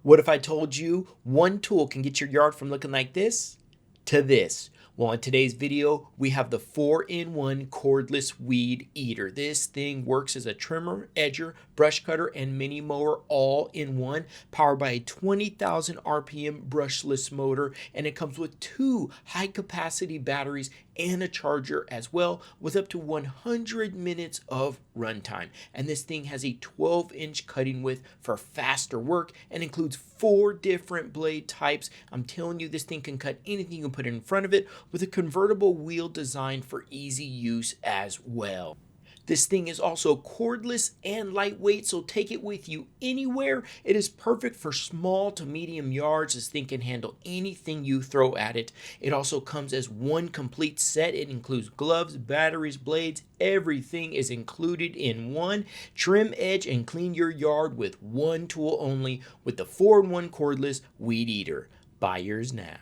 What if I told you one tool can get your yard from looking like this to this? Well, in today's video, we have the 4-in-1 Cordless Weed Eater. This thing works as a trimmer, edger, brush cutter, and mini mower all in one, powered by a 20,000 RPM brushless motor, and it comes with 2 high-capacity batteries and a charger as well, with up to 100 minutes of runtime. And this thing has a 12-inch cutting width for faster work and includes 4 different blade types. I'm telling you, this thing can cut anything you put in front of it, with a convertible wheel design for easy use as well. This thing is also cordless and lightweight, so take it with you anywhere. It is perfect for small to medium yards. This thing can handle anything you throw at it. It also comes as one complete set. It includes gloves, batteries, blades. Everything is included in one. Trim, edge, and clean your yard with one tool only with the 4-in-1 Cordless Weed Eater. Buy yours now.